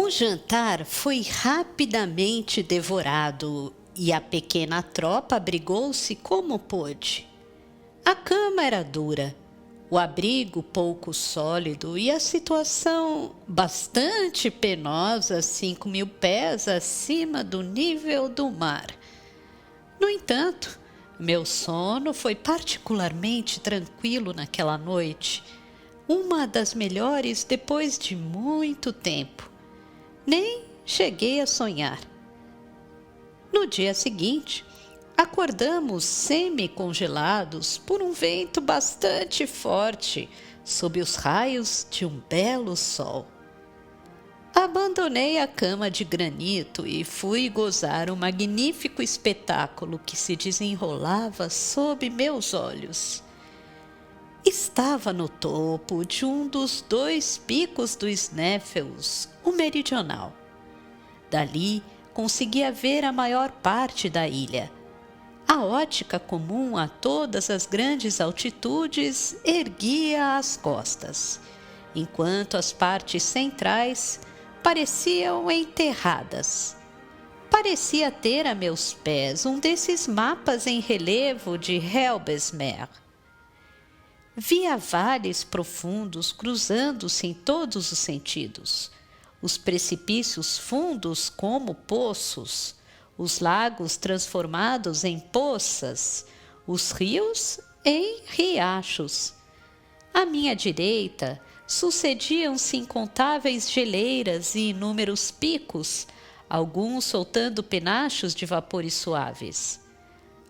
O jantar foi rapidamente devorado e a pequena tropa abrigou-se como pôde. A cama era dura, o abrigo pouco sólido e a situação bastante penosa, 5.000 pés acima do nível do mar. No entanto, meu sono foi particularmente tranquilo naquela noite, uma das melhores depois de muito tempo. Nem cheguei a sonhar. No dia seguinte, acordamos semi-congelados por um vento bastante forte, sob os raios de um belo sol. Abandonei a cama de granito e fui gozar o magnífico espetáculo que se desenrolava sob meus olhos. Estava no topo de um dos 2 picos do Sneffels, o meridional. Dali conseguia ver a maior parte da ilha. A ótica comum a todas as grandes altitudes erguia as costas, enquanto as partes centrais pareciam enterradas. Parecia ter a meus pés um desses mapas em relevo de Helbesmer. Via vales profundos cruzando-se em todos os sentidos, os precipícios fundos como poços, os lagos transformados em poças, os rios em riachos. À minha direita sucediam-se incontáveis geleiras e inúmeros picos, alguns soltando penachos de vapores suaves.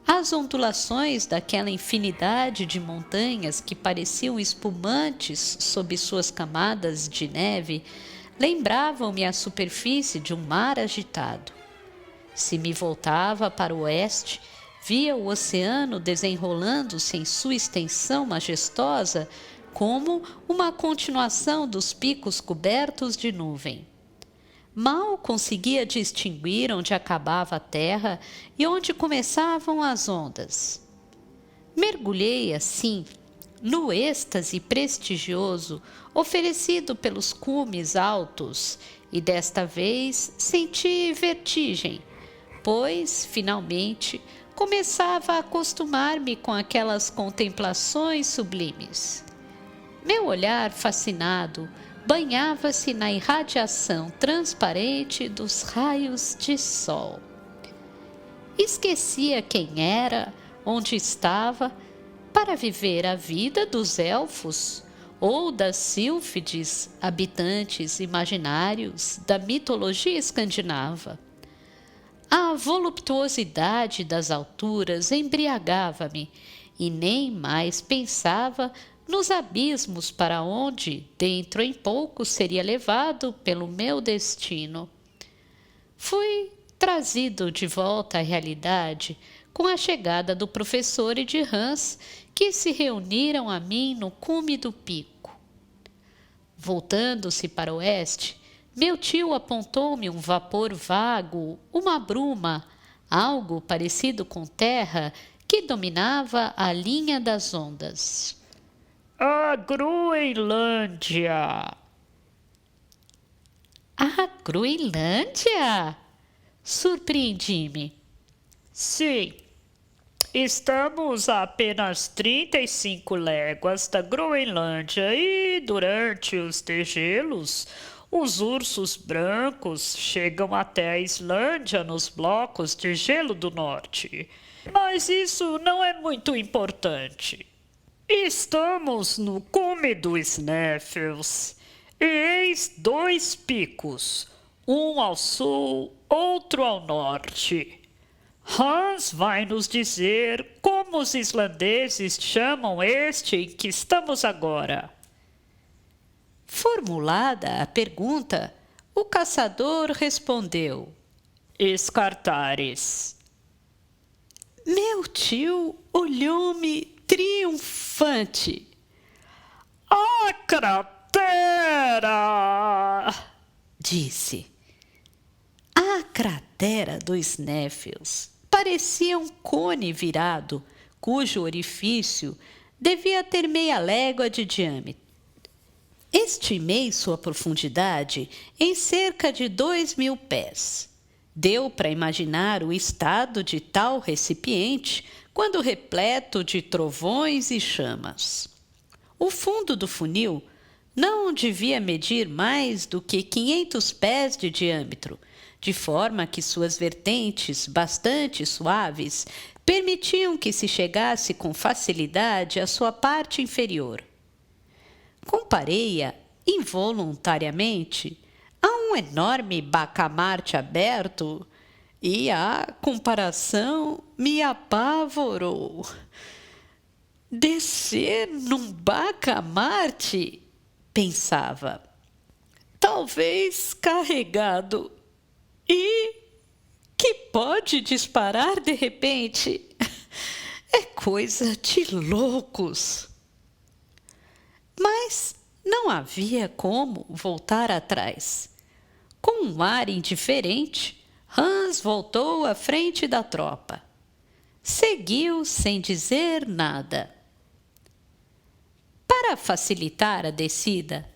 As ondulações daquela infinidade de montanhas que pareciam espumantes sob suas camadas de neve lembravam-me a superfície de um mar agitado. Se me voltava para o oeste, via o oceano desenrolando-se em sua extensão majestosa como uma continuação dos picos cobertos de nuvem. Mal conseguia distinguir onde acabava a terra e onde começavam as ondas. Mergulhei, assim, no êxtase prestigioso oferecido pelos cumes altos e desta vez senti vertigem, pois, finalmente, começava a acostumar-me com aquelas contemplações sublimes. Meu olhar fascinado banhava-se na irradiação transparente dos raios de sol. Esquecia quem era, onde estava, para viver a vida dos elfos ou das sílfides, habitantes imaginários da mitologia escandinava. A voluptuosidade das alturas embriagava-me e nem mais pensava nos abismos para onde, dentro em pouco, seria levado pelo meu destino. Fui trazido de volta à realidade com a chegada do professor e de Hans, que se reuniram a mim no cume do pico. Voltando-se para o oeste, meu tio apontou-me um vapor vago, uma bruma, algo parecido com terra, que dominava a linha das ondas. A Groenlândia! A Groenlândia? Surpreendi-me. Sim, estamos a apenas 35 léguas da Groenlândia e, durante os degelos, os ursos brancos chegam até a Islândia nos blocos de gelo do norte. Mas isso não é muito importante. Estamos no cume do Sneffels e eis 2 picos, um ao sul, outro ao norte. Hans vai nos dizer como os islandeses chamam este em que estamos agora. Formulada a pergunta, o caçador respondeu: Escartares. Meu tio olhou-me triunfante. A cratera! Disse. A cratera do Sneffels parecia um cone virado, cujo orifício devia ter meia légua de diâmetro. Estimei sua profundidade em cerca de 2.000 pés. Deu para imaginar o estado de tal recipiente quando repleto de trovões e chamas. O fundo do funil não devia medir mais do que 500 pés de diâmetro, de forma que suas vertentes, bastante suaves, permitiam que se chegasse com facilidade à sua parte inferior. Comparei-a, involuntariamente, a um enorme bacamarte aberto, e a comparação me apavorou. Descer num bacamarte, pensava, talvez carregado, e que pode disparar de repente. É coisa de loucos. Mas não havia como voltar atrás. Com um ar indiferente, Hans voltou à frente da tropa. Seguiu sem dizer nada. Para facilitar a descida,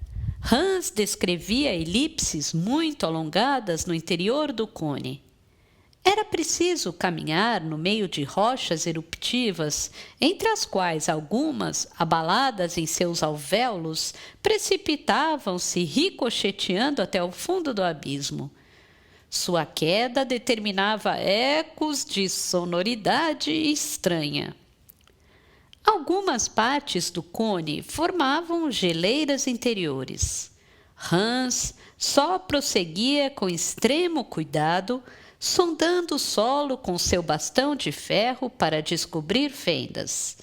Hans descrevia elipses muito alongadas no interior do cone. Era preciso caminhar no meio de rochas eruptivas, entre as quais algumas, abaladas em seus alvéolos, precipitavam-se ricocheteando até o fundo do abismo. Sua queda determinava ecos de sonoridade estranha. Algumas partes do cone formavam geleiras interiores. Hans só prosseguia com extremo cuidado, sondando o solo com seu bastão de ferro para descobrir fendas.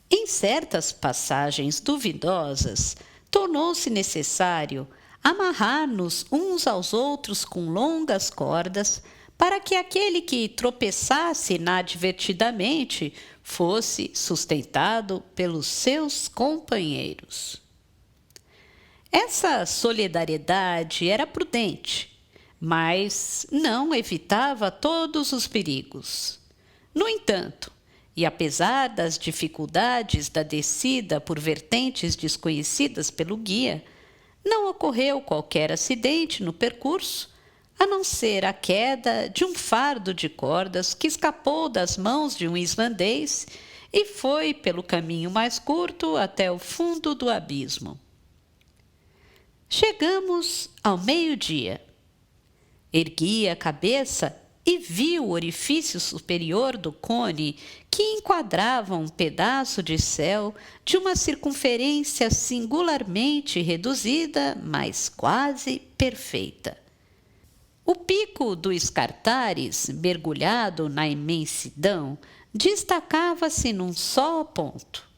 Em certas passagens duvidosas, tornou-se necessário amarrar-nos uns aos outros com longas cordas para que aquele que tropeçasse inadvertidamente fosse sustentado pelos seus companheiros. Essa solidariedade era prudente, mas não evitava todos os perigos. No entanto, e apesar das dificuldades da descida por vertentes desconhecidas pelo guia, não ocorreu qualquer acidente no percurso, a não ser a queda de um fardo de cordas que escapou das mãos de um islandês e foi pelo caminho mais curto até o fundo do abismo. Chegamos ao meio-dia. Ergui a cabeça e vi o orifício superior do cone que enquadrava um pedaço de céu de uma circunferência singularmente reduzida, mas quase perfeita. O pico do Escartares, mergulhado na imensidão, destacava-se num só ponto.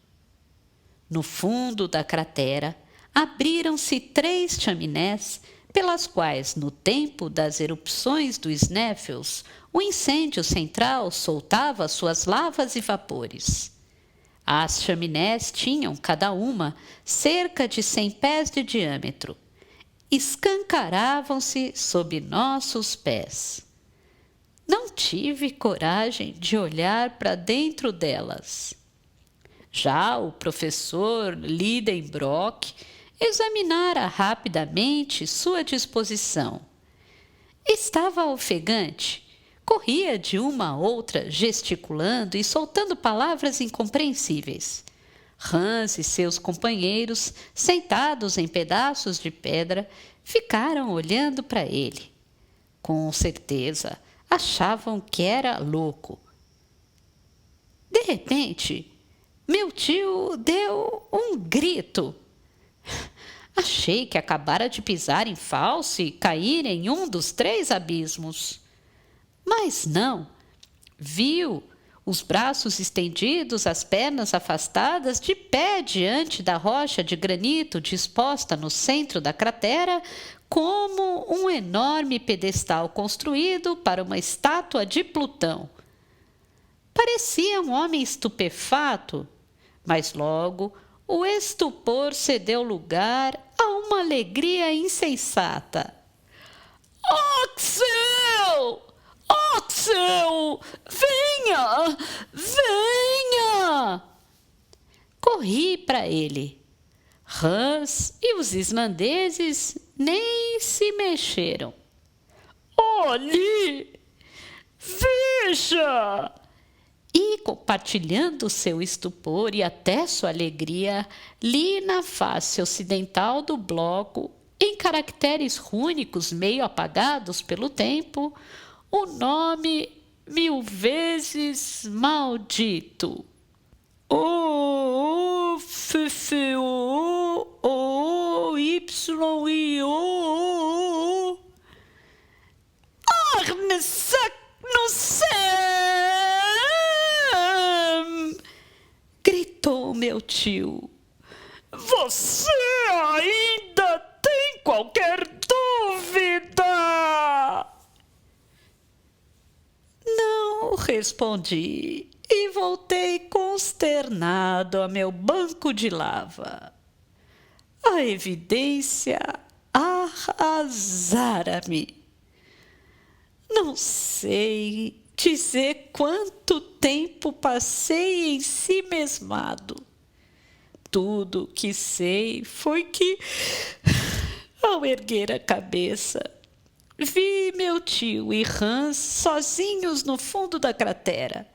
No fundo da cratera, abriram-se 3 chaminés, pelas quais, no tempo das erupções do Sneffels, o incêndio central soltava suas lavas e vapores. As chaminés tinham, cada uma, cerca de 100 pés de diâmetro. Escancaravam-se sob nossos pés. Não tive coragem de olhar para dentro delas. Já o professor Lidenbrock examinara rapidamente sua disposição. Estava ofegante, corria de uma a outra, gesticulando e soltando palavras incompreensíveis. Hans e seus companheiros, sentados em pedaços de pedra, ficaram olhando para ele. Com certeza, achavam que era louco. De repente, meu tio deu um grito. Achei que acabara de pisar em falso e cair em um dos 3 abismos. Mas não. Viu os braços estendidos, as pernas afastadas, de pé diante da rocha de granito disposta no centro da cratera, como um enorme pedestal construído para uma estátua de Plutão. Parecia um homem estupefato, mas logo o estupor cedeu lugar a uma alegria insensata. Axel! Axel! Venha! Venha! Corri para ele. Hans e os islandeses nem se mexeram. Olhe! Veja! E, compartilhando seu estupor e até sua alegria, li na face ocidental do bloco, em caracteres rúnicos meio apagados pelo tempo, o nome 1000 vezes maldito. O-F-O-O-Y-I-O. Arnesak no céu! Gritou meu tio. Você ainda tem qualquer dúvida? Não, respondi, e voltei consternado a meu banco de lava. A evidência arrasara-me. Não sei dizer quanto tempo passei em si mesmado. Tudo que sei foi que, ao erguer a cabeça, vi meu tio e Hans sozinhos no fundo da cratera.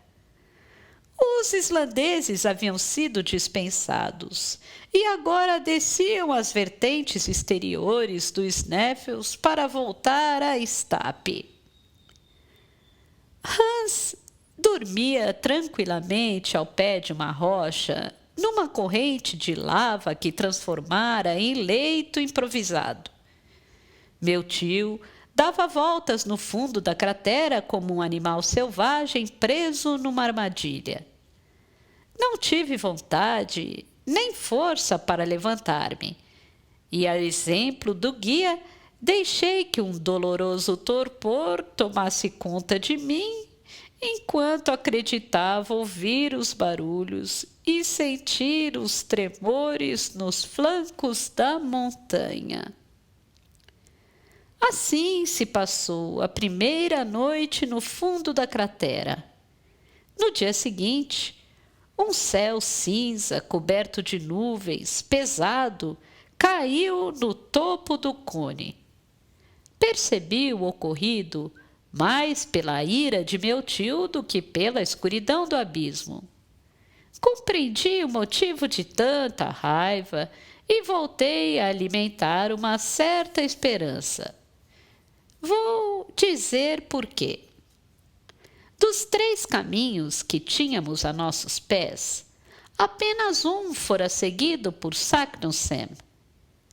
Os islandeses haviam sido dispensados e agora desciam as vertentes exteriores do Sneffels para voltar a Stapi. Hans dormia tranquilamente ao pé de uma rocha, numa corrente de lava que transformara em leito improvisado. Meu tio dava voltas no fundo da cratera como um animal selvagem preso numa armadilha. Não tive vontade nem força para levantar-me, e, a exemplo do guia, deixei que um doloroso torpor tomasse conta de mim, enquanto acreditava ouvir os barulhos e sentir os tremores nos flancos da montanha. Assim se passou a primeira noite no fundo da cratera. No dia seguinte, um céu cinza coberto de nuvens, pesado, caiu no topo do cone. Percebi o ocorrido mais pela ira de meu tio do que pela escuridão do abismo. Compreendi o motivo de tanta raiva e voltei a alimentar uma certa esperança. Vou dizer por quê. Dos 3 caminhos que tínhamos a nossos pés, apenas um fora seguido por Saknussemm.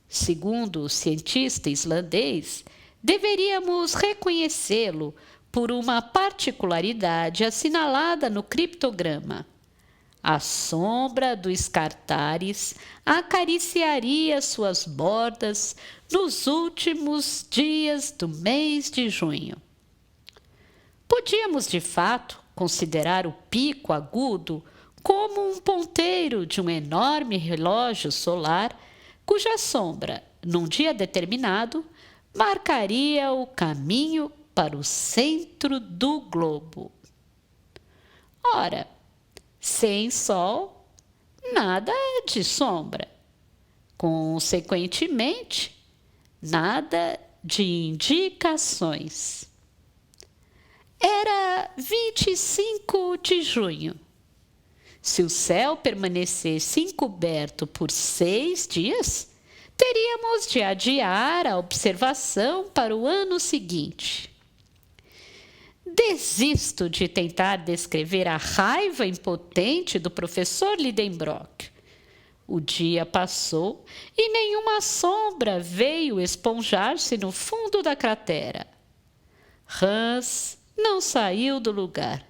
Segundo o cientista islandês, deveríamos reconhecê-lo por uma particularidade assinalada no criptograma. A sombra do Scartaris acariciaria suas bordas nos últimos dias do mês de junho. Podíamos, de fato, considerar o pico agudo como um ponteiro de um enorme relógio solar cuja sombra, num dia determinado, marcaria o caminho para o centro do globo. Ora, sem sol, nada de sombra. Consequentemente, nada de indicações. Era 25 de junho. Se o céu permanecesse encoberto por 6 dias, teríamos de adiar a observação para o ano seguinte. Desisto de tentar descrever a raiva impotente do professor Lidenbrock. O dia passou e nenhuma sombra veio esponjar-se no fundo da cratera. Hans não saiu do lugar.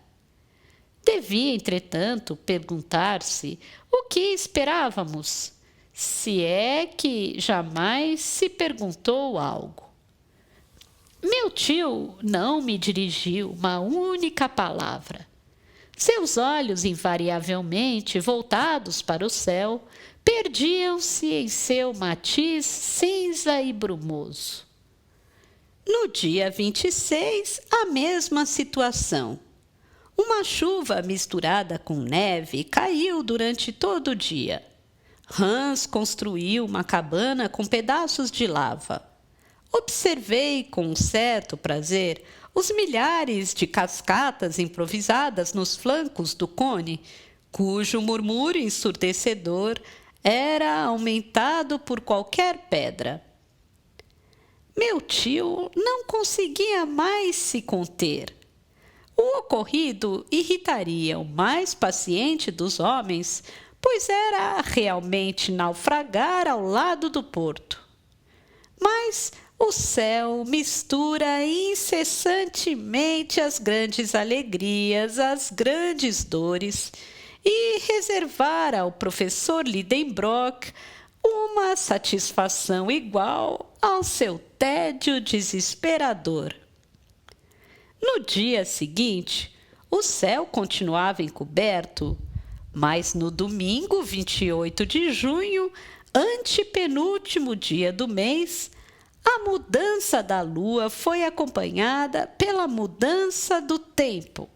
Devia, entretanto, perguntar-se o que esperávamos, se é que jamais se perguntou algo. Meu tio não me dirigiu uma única palavra. Seus olhos, invariavelmente voltados para o céu, perdiam-se em seu matiz cinza e brumoso. No dia 26, a mesma situação. Uma chuva misturada com neve caiu durante todo o dia. Hans construiu uma cabana com pedaços de lava. Observei com um certo prazer os milhares de cascatas improvisadas nos flancos do cone, cujo murmúrio ensurdecedor era aumentado por qualquer pedra. Meu tio não conseguia mais se conter. O ocorrido irritaria o mais paciente dos homens, pois era realmente naufragar ao lado do porto. Mas o céu mistura incessantemente as grandes alegrias, as grandes dores, e reservar ao professor Lidenbrock uma satisfação igual ao seu tédio desesperador. No dia seguinte, o céu continuava encoberto, mas no domingo 28 de junho, antepenúltimo dia do mês, a mudança da lua foi acompanhada pela mudança do tempo.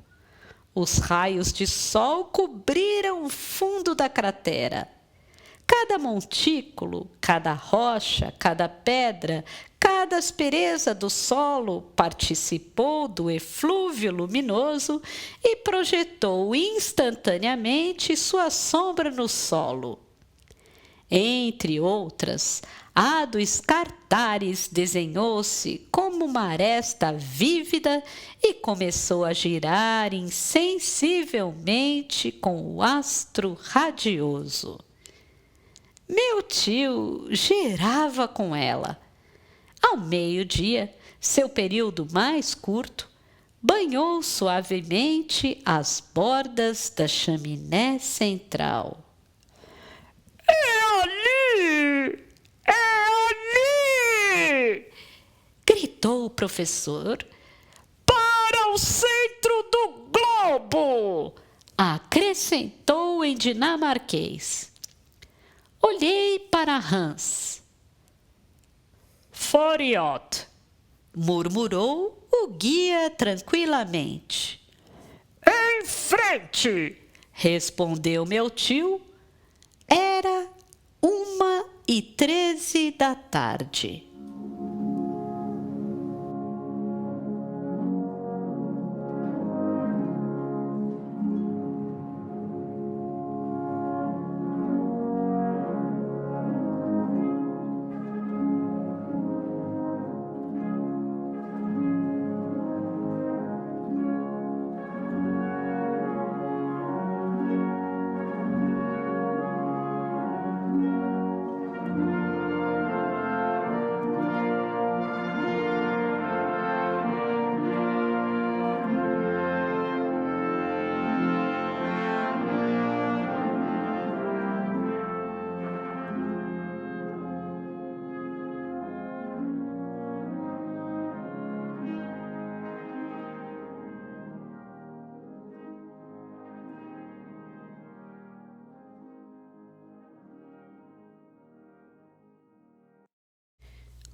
Os raios de sol cobriram o fundo da cratera. Cada montículo, cada rocha, cada pedra, cada aspereza do solo participou do eflúvio luminoso e projetou instantaneamente sua sombra no solo. Entre outras, a do Scartaris desenhou-se como uma aresta vívida e começou a girar insensivelmente com o astro radioso. Meu tio girava com ela. Ao meio-dia, seu período mais curto, banhou suavemente as bordas da chaminé central. É ali! É ali! Gritou o professor. Para o centro do globo! Acrescentou em dinamarquês. Olhei para Hans. Foriot, murmurou o guia tranquilamente. Em frente! Respondeu meu tio. Era 1h13 da tarde.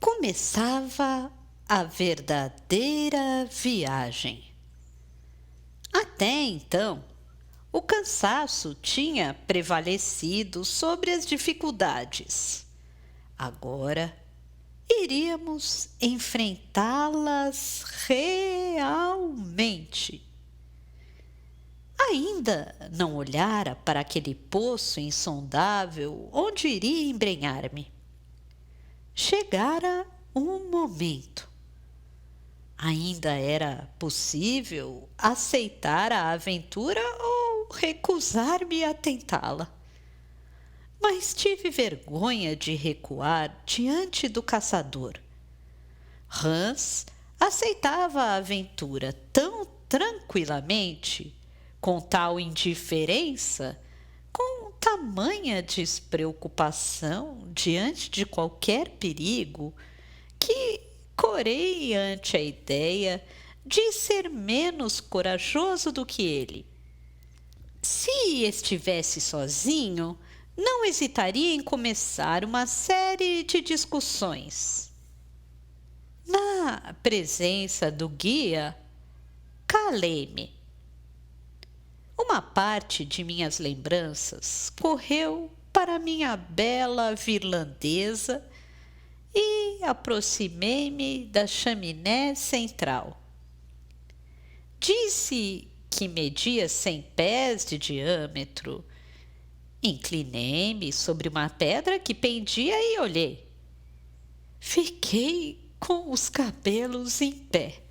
Começava a verdadeira viagem. Até então, o cansaço tinha prevalecido sobre as dificuldades. Agora, iríamos enfrentá-las realmente. Ainda não olhara para aquele poço insondável onde iria embrenhar-me. Chegara um momento. Ainda era possível aceitar a aventura ou recusar-me a tentá-la. Mas tive vergonha de recuar diante do caçador. Hans aceitava a aventura tão tranquilamente, com tal indiferença, com tamanha despreocupação diante de qualquer perigo, que corei ante a ideia de ser menos corajoso do que ele. Se estivesse sozinho, não hesitaria em começar uma série de discussões. Na presença do guia, calei-me. Uma parte de minhas lembranças correu para minha bela virlandesa e aproximei-me da chaminé central. Disse que media 100 pés de diâmetro. Inclinei-me sobre uma pedra que pendia e olhei. Fiquei com os cabelos em pé.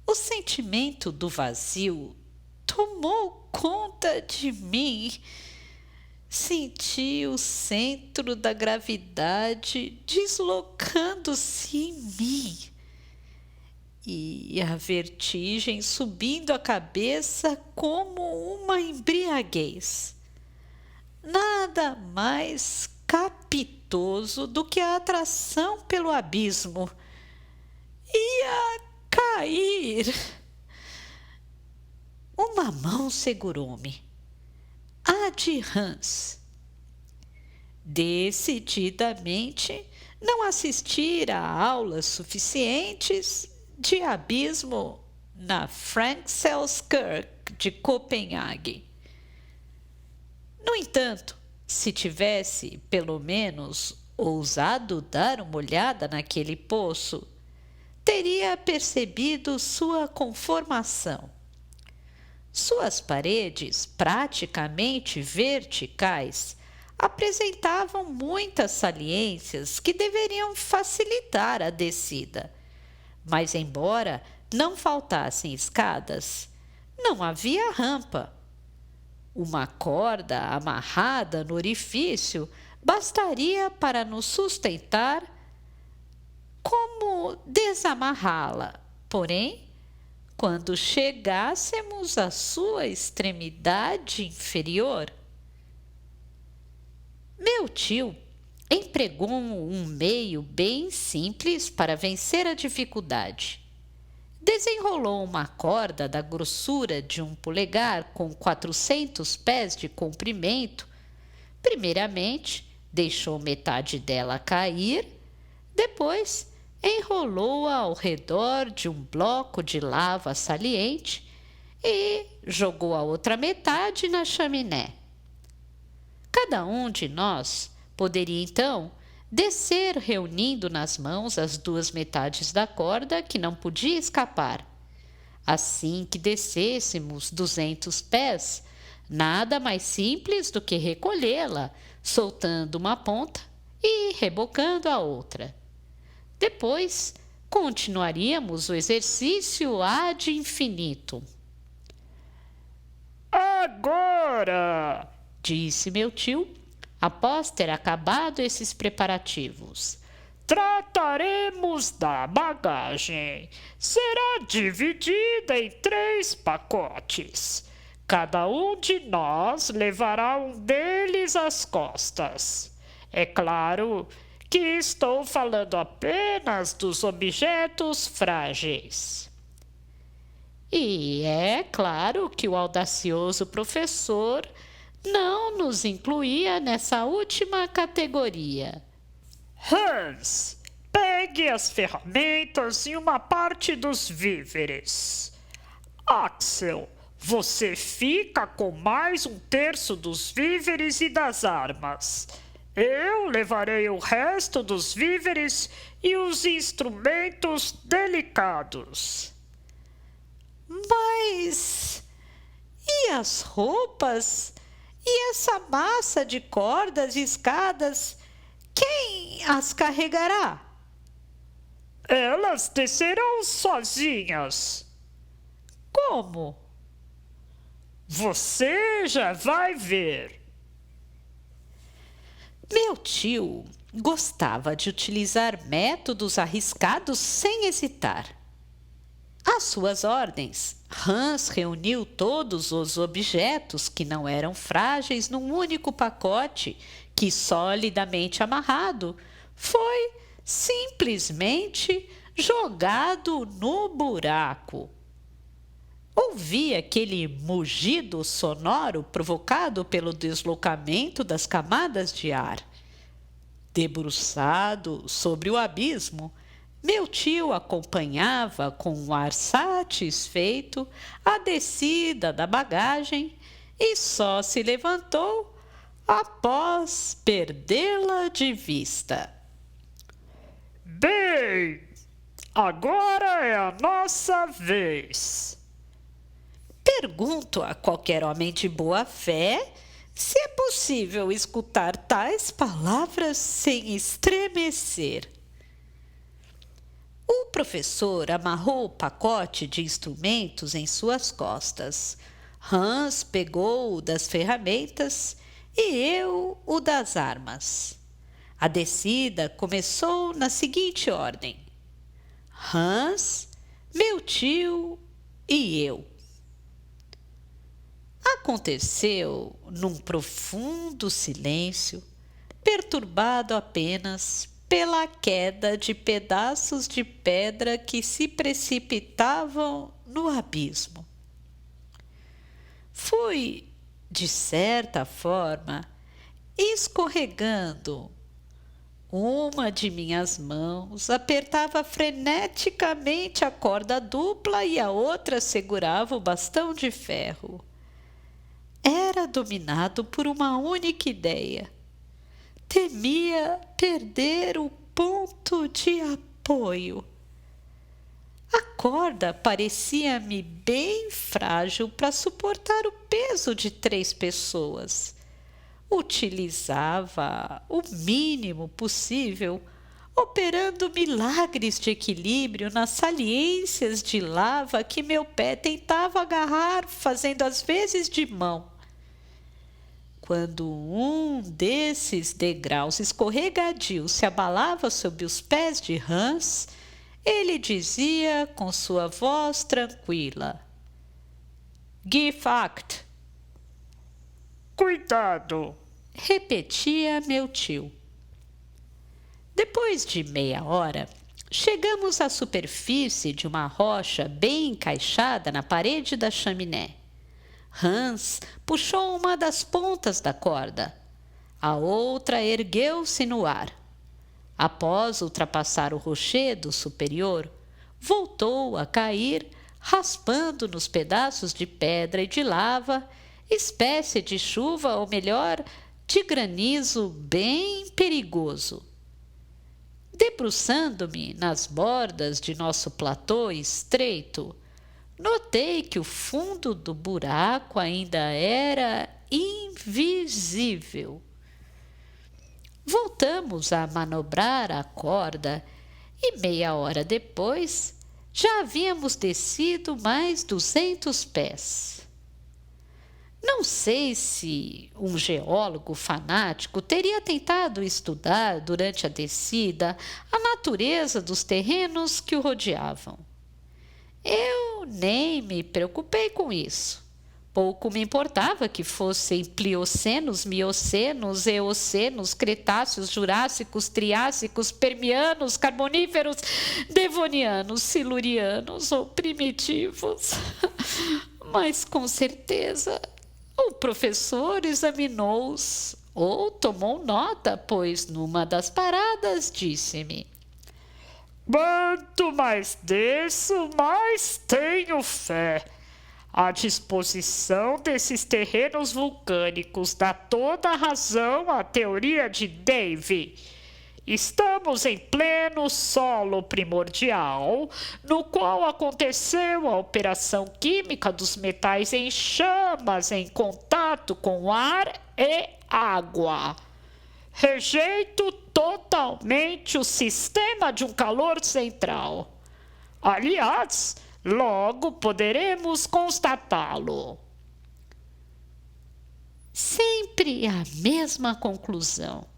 O sentimento do vazio tomou conta de mim. Senti o centro da gravidade deslocando-se em mim e a vertigem subindo a cabeça como uma embriaguez. Nada mais capitoso do que a atração pelo abismo. Ia cair. Uma mão segurou-me. A de Hans. Decididamente não assistira a aulas suficientes de abismo na Frankselskirk de Copenhague. No entanto, se tivesse, pelo menos, ousado dar uma olhada naquele poço, teria percebido sua conformação. Suas paredes, praticamente verticais, apresentavam muitas saliências que deveriam facilitar a descida. Mas, embora não faltassem escadas, não havia rampa. Uma corda amarrada no orifício bastaria para nos sustentar. Como desamarrá-la? Porém, quando chegássemos à sua extremidade inferior? Meu tio empregou um meio bem simples para vencer a dificuldade. Desenrolou uma corda da grossura de um polegar com 400 pés de comprimento. Primeiramente, deixou metade dela cair, depois enrolou-a ao redor de um bloco de lava saliente e jogou a outra metade na chaminé. Cada um de nós poderia, então, descer reunindo nas mãos as duas metades da corda que não podia escapar. Assim que descêssemos 200 pés, nada mais simples do que recolhê-la, soltando uma ponta e rebocando a outra. Depois, continuaríamos o exercício ad infinitum. Agora, disse meu tio, após ter acabado esses preparativos, trataremos da bagagem. Será dividida em 3 pacotes. Cada um de nós levará um deles às costas. É claro que estou falando apenas dos objetos frágeis. E é claro que o audacioso professor não nos incluía nessa última categoria. Hans, pegue as ferramentas e uma parte dos víveres. Axel, você fica com mais 1/3 dos víveres e das armas. Eu levarei o resto dos víveres e os instrumentos delicados. Mas e as roupas? E essa massa de cordas e escadas? Quem as carregará? Elas descerão sozinhas. Como? Você já vai ver. Meu tio gostava de utilizar métodos arriscados sem hesitar. Às suas ordens, Hans reuniu todos os objetos que não eram frágeis num único pacote que, solidamente amarrado, foi simplesmente jogado no buraco. Ouvi aquele mugido sonoro provocado pelo deslocamento das camadas de ar. Debruçado sobre o abismo, meu tio acompanhava com um ar satisfeito a descida da bagagem e só se levantou após perdê-la de vista. Bem, agora é a nossa vez. Pergunto a qualquer homem de boa fé se é possível escutar tais palavras sem estremecer. O professor amarrou o pacote de instrumentos em suas costas. Hans pegou o das ferramentas e eu o das armas. A descida começou na seguinte ordem: Hans, meu tio e eu. Aconteceu num profundo silêncio, perturbado apenas pela queda de pedaços de pedra que se precipitavam no abismo. Fui, de certa forma, escorregando. Uma de minhas mãos apertava freneticamente a corda dupla e a outra segurava o bastão de ferro. Era dominado por uma única ideia. Temia perder o ponto de apoio. A corda parecia-me bem frágil para suportar o peso de 3 pessoas. Utilizava o mínimo possível, operando milagres de equilíbrio nas saliências de lava que meu pé tentava agarrar, fazendo às vezes de mão. Quando um desses degraus escorregadios se abalava sob os pés de Hans, ele dizia com sua voz tranquila: "Gib acht!" Cuidado! Repetia meu tio. Depois de meia hora, chegamos à superfície de uma rocha bem encaixada na parede da chaminé. Hans puxou uma das pontas da corda. A outra ergueu-se no ar. Após ultrapassar o rochedo superior, voltou a cair, raspando nos pedaços de pedra e de lava, espécie de chuva, ou melhor, de granizo bem perigoso. Debruçando-me nas bordas de nosso platô estreito, notei que o fundo do buraco ainda era invisível. Voltamos a manobrar a corda e meia hora depois já havíamos descido mais 200 pés. Não sei se um geólogo fanático teria tentado estudar durante a descida a natureza dos terrenos que o rodeavam. Eu nem me preocupei com isso. Pouco me importava que fossem pliocenos, miocenos, eocenos, cretáceos, jurássicos, triássicos, permianos, carboníferos, devonianos, silurianos ou primitivos. Mas com certeza o professor examinou-os ou tomou nota, pois numa das paradas disse-me: Quanto mais desço, mais tenho fé. A disposição desses terrenos vulcânicos dá toda a razão à teoria de Davy. Estamos em pleno solo primordial, no qual aconteceu a operação química dos metais em chamas em contato com ar e água. Rejeito totalmente o sistema de um calor central. Aliás, logo poderemos constatá-lo. Sempre a mesma conclusão.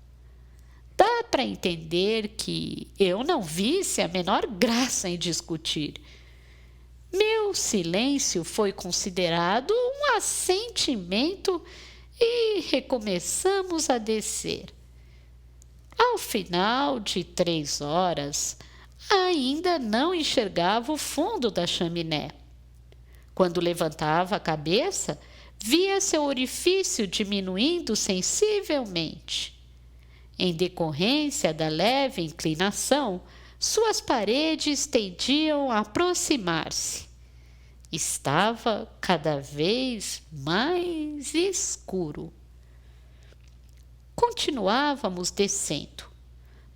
Dá para entender que eu não visse a menor graça em discutir. Meu silêncio foi considerado um assentimento e recomeçamos a descer. Ao final de 3 horas, ainda não enxergava o fundo da chaminé. Quando levantava a cabeça, via seu orifício diminuindo sensivelmente. Em decorrência da leve inclinação, suas paredes tendiam a aproximar-se. Estava cada vez mais escuro. continuávamos descendo.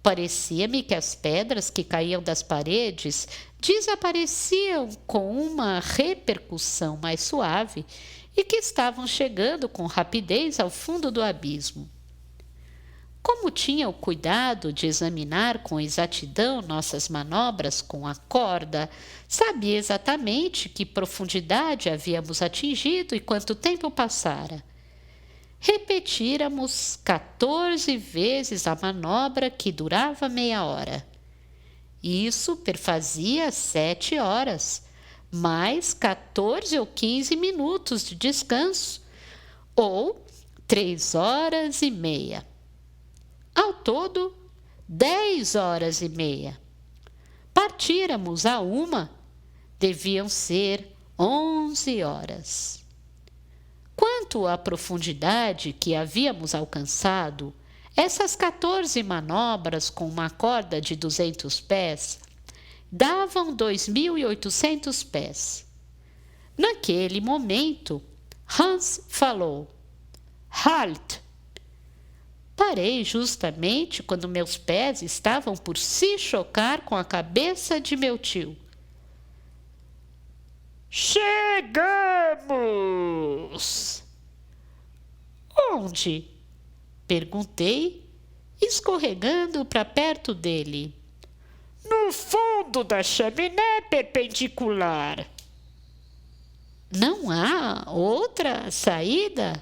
Parecia-me que as pedras que caíam das paredes desapareciam com uma repercussão mais suave e que estavam chegando com rapidez ao fundo do abismo. Como tinha o cuidado de examinar com exatidão nossas manobras com a corda, sabia exatamente que profundidade havíamos atingido e quanto tempo passara. Repetíramos 14 vezes a manobra, que durava meia hora. Isso perfazia 7 horas, mais 14 ou 15 minutos de descanso, ou 3 horas e meia. Ao todo, 10 horas e meia. Partíramos a 1, deviam ser 11 horas. Quanto à profundidade que havíamos alcançado, essas 14 manobras com uma corda de 200 pés davam 2.800 pés. Naquele momento, Hans falou: "Halt!" Parei justamente quando meus pés estavam por se chocar com a cabeça de meu tio. Chegamos! Onde? Perguntei, escorregando para perto dele. No fundo da chaminé perpendicular. Não há outra saída?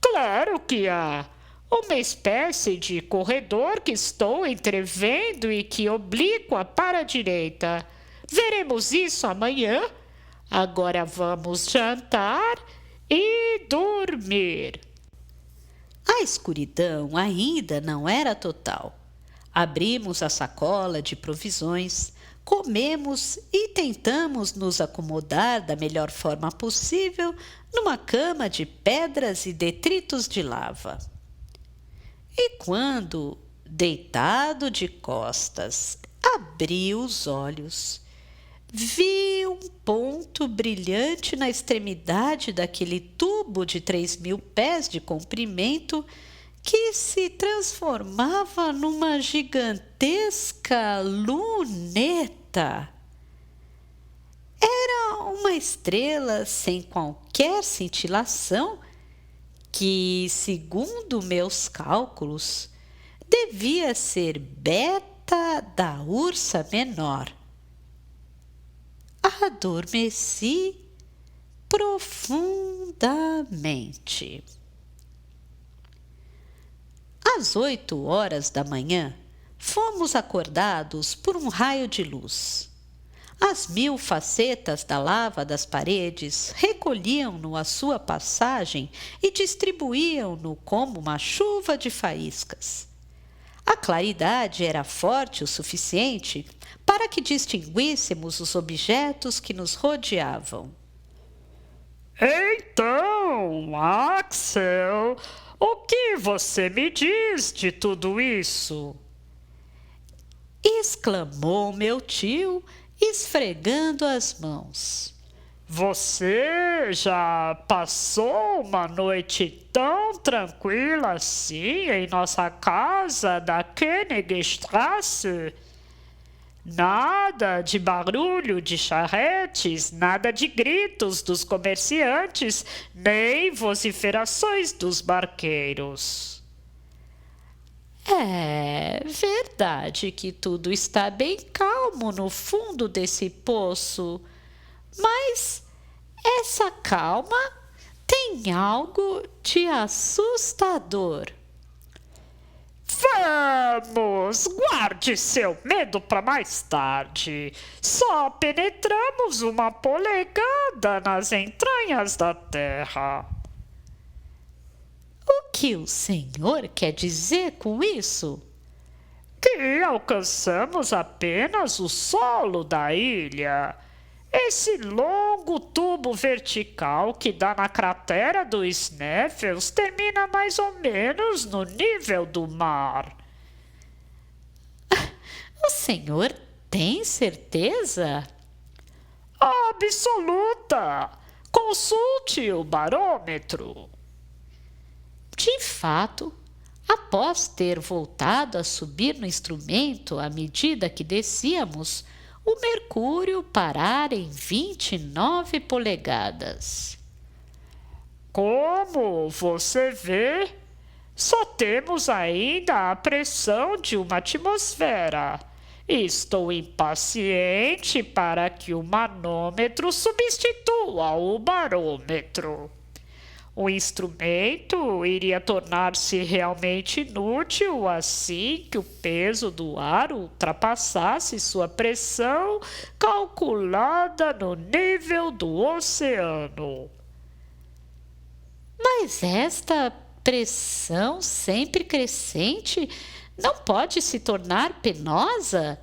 Claro que há. Uma espécie de corredor que estou entrevendo e que oblíqua para a direita. Veremos isso amanhã. Agora vamos jantar e dormir. A escuridão ainda não era total. Abrimos a sacola de provisões, comemos e tentamos nos acomodar da melhor forma possível numa cama de pedras e detritos de lava. E quando, deitado de costas, abri os olhos, vi um ponto brilhante na extremidade daquele tubo de 3.000 pés de comprimento que se transformava numa gigantesca luneta. Era uma estrela sem qualquer cintilação que, segundo meus cálculos, devia ser Beta da Ursa Menor. Adormeci profundamente. Às 8 horas da manhã, fomos acordados por um raio de luz. As 1000 facetas da lava das paredes recolhiam-no à sua passagem e distribuíam-no como uma chuva de faíscas. A claridade era forte o suficiente para que distinguíssemos os objetos que nos rodeavam. Então, Axel, o que você me diz de tudo isso? Exclamou meu tio, esfregando as mãos. Você já passou uma noite tão tranquila assim em nossa casa da Königstrasse? Nada de barulho de charretes, nada de gritos dos comerciantes, nem vociferações dos barqueiros. É verdade que tudo está bem calmo no fundo desse poço, mas essa calma tem algo de assustador. Vamos, guarde seu medo para mais tarde. Só penetramos uma polegada nas entranhas da terra. O que o senhor quer dizer com isso? Que alcançamos apenas o solo da ilha. Esse longo tubo vertical que dá na cratera do Sneffels termina mais ou menos no nível do mar. O senhor tem certeza? Absoluta! Consulte o barômetro. De fato, Após ter voltado a subir no instrumento à medida que descíamos, o mercúrio parara em 29 polegadas. Como você vê, só temos ainda a pressão de uma atmosfera. Estou impaciente para que o manômetro substitua o barômetro. O instrumento iria tornar-se realmente inútil assim que o peso do ar ultrapassasse sua pressão calculada no nível do oceano. Mas esta pressão sempre crescente não pode se tornar penosa?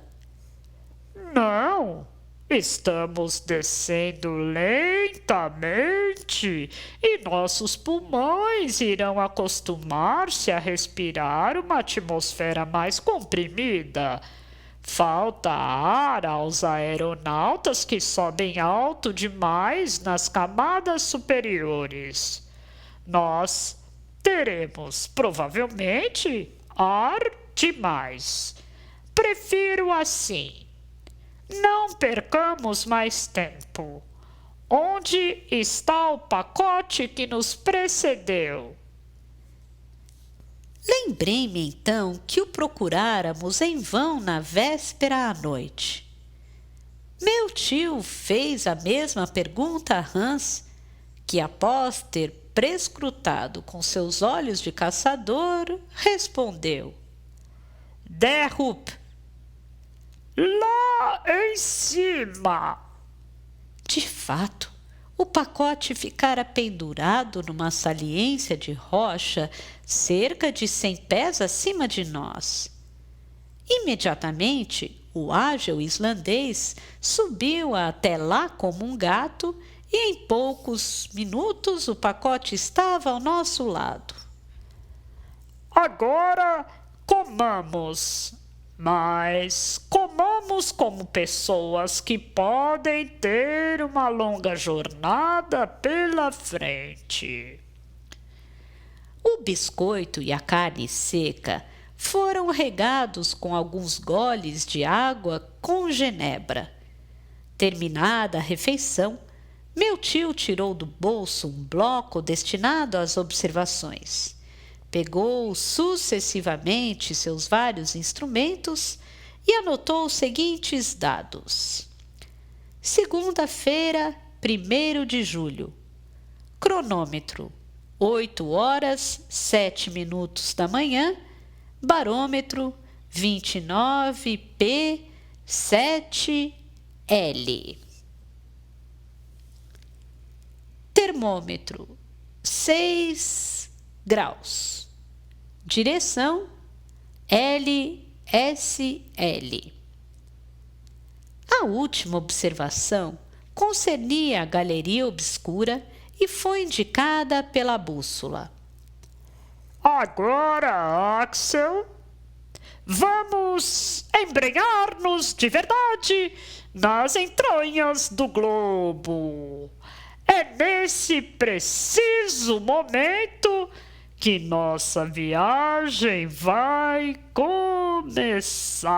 Não, estamos descendo lentamente e nossos pulmões irão acostumar-se a respirar uma atmosfera mais comprimida. Falta ar aos aeronautas que sobem alto demais nas camadas superiores. Nós teremos, provavelmente, ar demais. Prefiro assim. Não percamos mais tempo. Onde está o pacote que nos precedeu? Lembrei-me então que o procuráramos em vão na véspera à noite. Meu tio fez a mesma pergunta a Hans, que após ter prescrutado com seus olhos de caçador, respondeu: Der Rup. Lá em cima. De fato, o pacote ficara pendurado numa saliência de rocha cerca de 100 pés acima de nós. Imediatamente, o ágil islandês subiu até lá como um gato e em poucos minutos o pacote estava ao nosso lado. Agora comamos, mas comamos como pessoas que podem ter uma longa jornada pela frente. O biscoito e a carne seca foram regados com alguns goles de água com genebra. Terminada a refeição, meu tio tirou do bolso um bloco destinado às observações. Pegou sucessivamente seus vários instrumentos e anotou os seguintes dados. Segunda-feira, 1º de julho. Cronômetro, 8 horas, 7 minutos da manhã. Barômetro, 29P, 7L. Termômetro, 6 graus. Direção, LSL. A última observação concernia a galeria obscura e foi indicada pela bússola. Agora, Axel, vamos embrenhar-nos de verdade nas entranhas do globo. É nesse preciso momento que nossa viagem vai começar.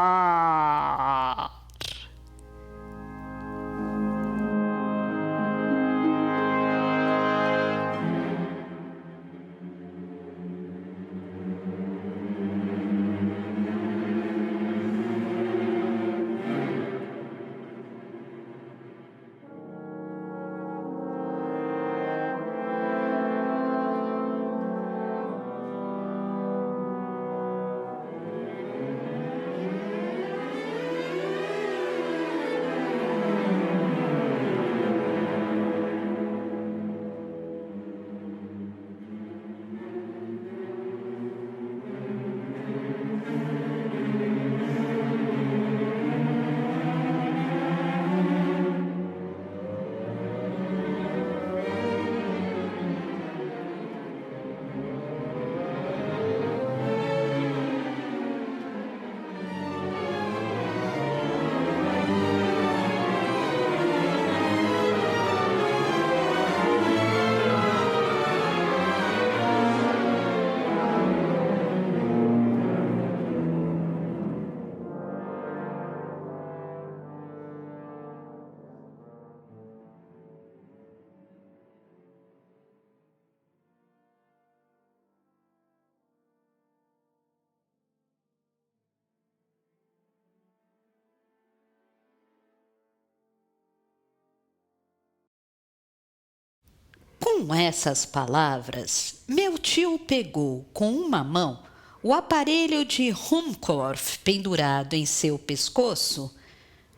Com essas palavras, meu tio pegou com uma mão o aparelho de Ruhmkorff pendurado em seu pescoço.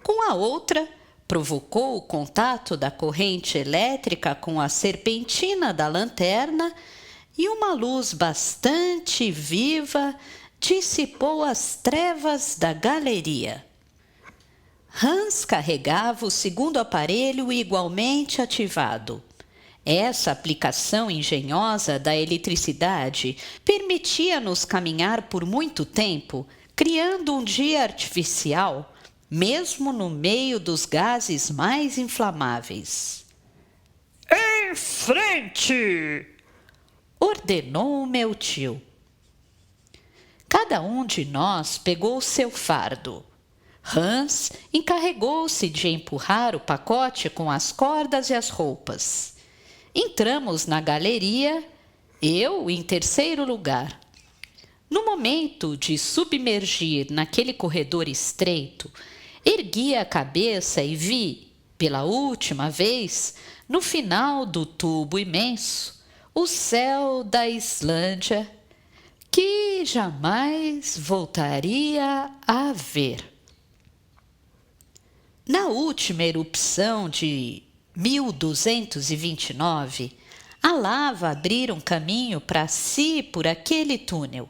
Com a outra, provocou o contato da corrente elétrica com a serpentina da lanterna e uma luz bastante viva dissipou as trevas da galeria. Hans carregava o segundo aparelho igualmente ativado. Essa aplicação engenhosa da eletricidade permitia-nos caminhar por muito tempo, criando um dia artificial, mesmo no meio dos gases mais inflamáveis. Em frente! Ordenou meu tio. Cada um de nós pegou seu fardo. Hans encarregou-se de empurrar o pacote com as cordas e as roupas. Entramos na galeria, eu em terceiro lugar. No momento de submergir naquele corredor estreito, ergui a cabeça e vi, pela última vez, no final do tubo imenso, o céu da Islândia, que jamais voltaria a ver. Na última erupção de 1229, a lava abrira um caminho para si por aquele túnel.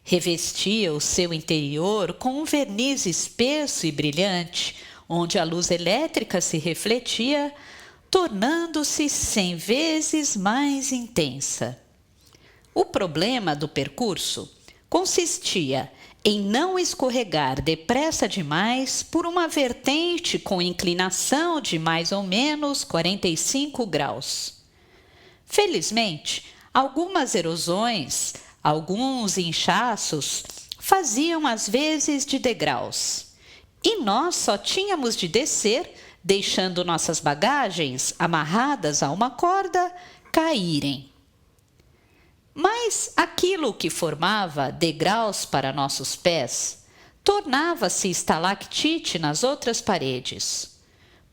Revestia o seu interior com um verniz espesso e brilhante, onde a luz elétrica se refletia, tornando-se 100 vezes mais intensa. O problema do percurso consistia em não escorregar depressa demais por uma vertente com inclinação de mais ou menos 45 graus. Felizmente, algumas erosões, alguns inchaços faziam às vezes de degraus, e nós só tínhamos de descer, deixando nossas bagagens amarradas a uma corda caírem. Mas aquilo que formava degraus para nossos pés tornava-se estalactite nas outras paredes.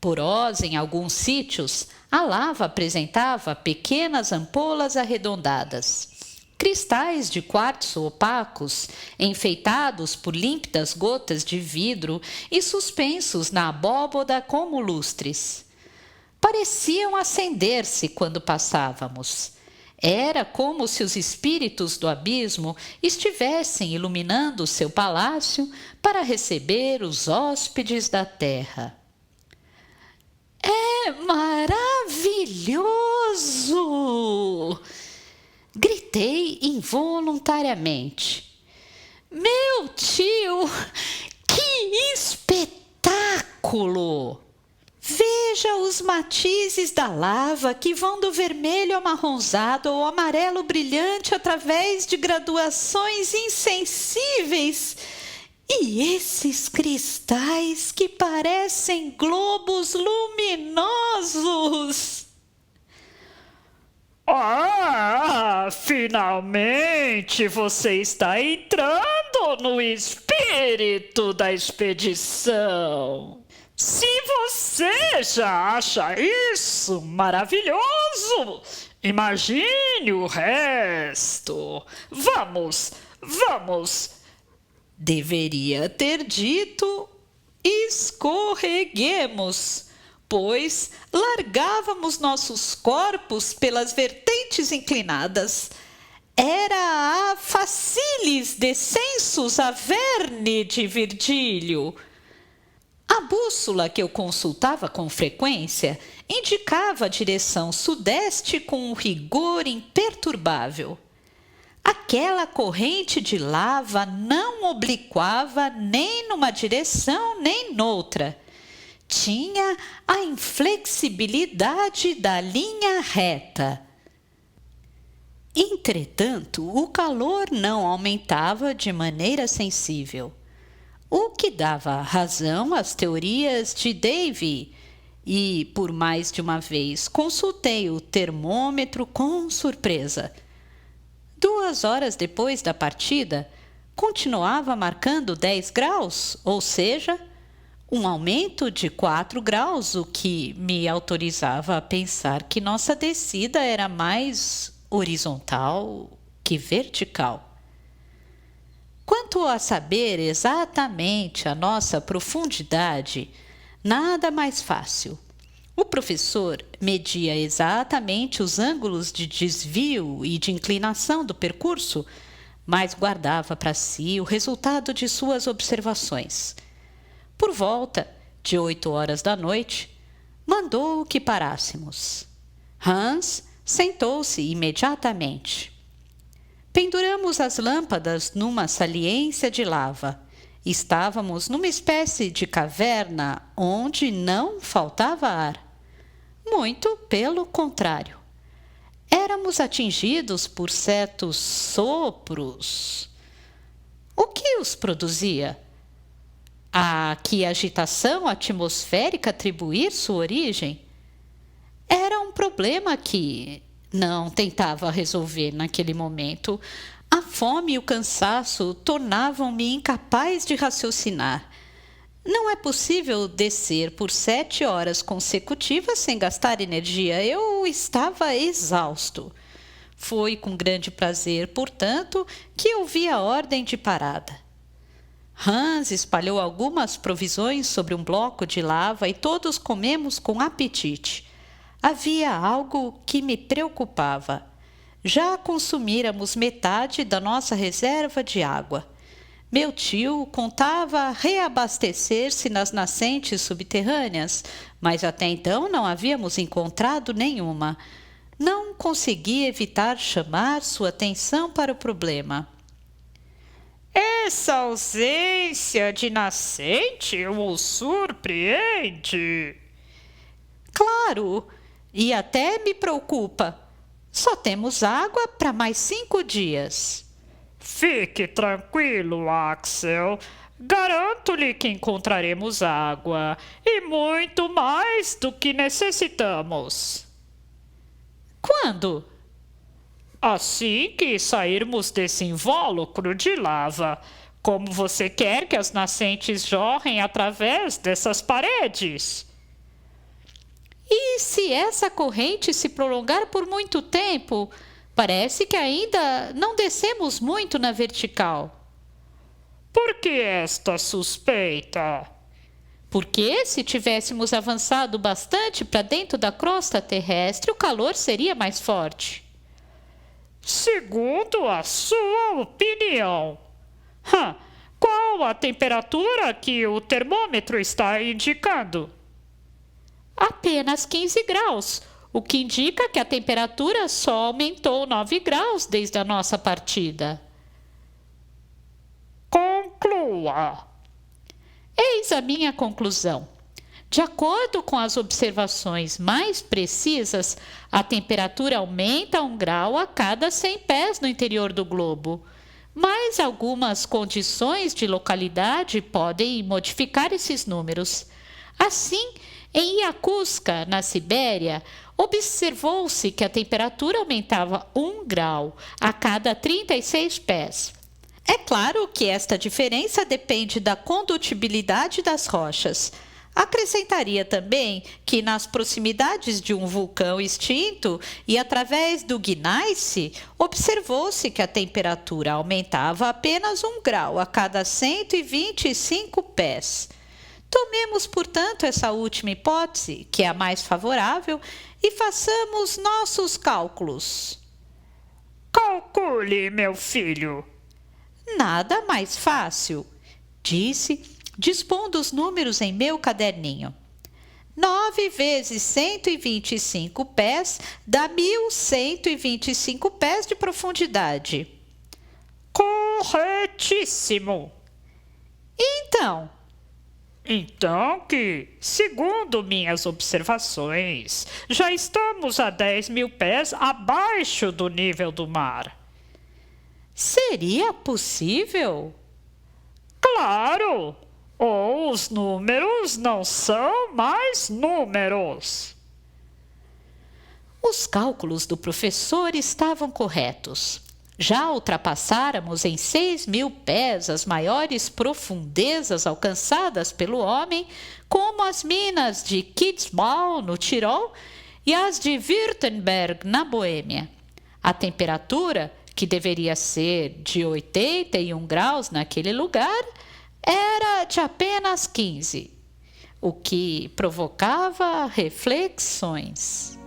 Porós, em alguns sítios, a lava apresentava pequenas ampolas arredondadas, cristais de quartzo opacos, enfeitados por límpidas gotas de vidro e suspensos na abóboda como lustres. Pareciam acender-se quando passávamos. Era como se os espíritos do abismo estivessem iluminando seu palácio para receber os hóspedes da terra. É maravilhoso! Gritei involuntariamente. Meu tio, que espetáculo! Veja os matizes da lava que vão do vermelho amarronzado ao amarelo brilhante através de graduações insensíveis. E esses cristais que parecem globos luminosos. Ah, finalmente você está entrando no espírito da expedição. Se você já acha isso maravilhoso, imagine o resto. Vamos. Deveria ter dito: escorreguemos, pois largávamos nossos corpos pelas vertentes inclinadas. Era a facilis descensus Averni de Virgílio. A bússola que eu consultava com frequência indicava a direção sudeste com um rigor imperturbável. Aquela corrente de lava não obliquava nem numa direção nem noutra. Tinha a inflexibilidade da linha reta. Entretanto, o calor não aumentava de maneira sensível, o que dava razão às teorias de Davy, e, por mais de uma vez, consultei o termômetro com surpresa. 2 horas depois da partida, continuava marcando 10 graus, ou seja, Um aumento de 4 graus, o que me autorizava a pensar que nossa descida era mais horizontal que vertical. Quanto a saber exatamente a nossa profundidade, nada mais fácil. O professor media exatamente os ângulos de desvio e de inclinação do percurso, mas guardava para si o resultado de suas observações. Por volta de 8 horas da noite, mandou que parássemos. Hans sentou-se imediatamente. Penduramos as lâmpadas numa saliência de lava. Estávamos numa espécie de caverna onde não faltava ar. Muito pelo contrário. Éramos atingidos por certos sopros. O que os produzia? A que agitação atmosférica atribuir sua origem? Era um problema que não tentava resolver naquele momento. A fome e o cansaço tornavam-me incapaz de raciocinar. Não é possível descer por 7 horas consecutivas sem gastar energia. Eu estava exausto. Foi com grande prazer, portanto, que ouvi a ordem de parada. Hans espalhou algumas provisões sobre um bloco de lava e todos comemos com apetite. Havia algo que me preocupava. Já consumíramos metade da nossa reserva de água. Meu tio contava reabastecer-se nas nascentes subterrâneas, mas até então não havíamos encontrado nenhuma. Não consegui evitar chamar sua atenção para o problema. Essa ausência de nascente o surpreende. Claro, e até me preocupa. Só temos água para mais 5 dias. Fique tranquilo, Axel. Garanto-lhe que encontraremos água e muito mais do que necessitamos. Quando? Assim que sairmos desse invólucro de lava, como você quer que as nascentes jorrem através dessas paredes? E se essa corrente se prolongar por muito tempo? Parece que ainda não descemos muito na vertical. Por que esta suspeita? Porque se tivéssemos avançado bastante para dentro da crosta terrestre, o calor seria mais forte. Segundo a sua opinião, qual a temperatura que o termômetro está indicando? Apenas 15 graus, o que indica que a temperatura só aumentou 9 graus desde a nossa partida. Conclua. Eis a minha conclusão. De acordo com as observações mais precisas, a temperatura aumenta 1 grau a cada 100 pés no interior do globo. Mas algumas condições de localidade podem modificar esses números. Assim, em Yakutka, na Sibéria, observou-se que a temperatura aumentava 1 grau a cada 36 pés. É claro que esta diferença depende da condutibilidade das rochas. Acrescentaria também que nas proximidades de um vulcão extinto e através do gneiss, observou-se que a temperatura aumentava apenas 1 grau a cada 125 pés. Tomemos, portanto, essa última hipótese, que é a mais favorável, e façamos nossos cálculos. Calcule, meu filho. Nada mais fácil, disse, dispondo os números em meu caderninho. 9 vezes 125 pés dá 1.125 pés de profundidade. Corretíssimo. Então que, segundo minhas observações, já estamos a 10.000 pés abaixo do nível do mar. Seria possível? Claro! Ou os números não são mais números. Os cálculos do professor estavam corretos. Já ultrapassáramos em 6.000 pés as maiores profundezas alcançadas pelo homem, como as minas de Kitzbühel, no Tirol, e as de Württemberg, na Boêmia. A temperatura, que deveria ser de 81 graus naquele lugar, era de apenas 15, o que provocava reflexões.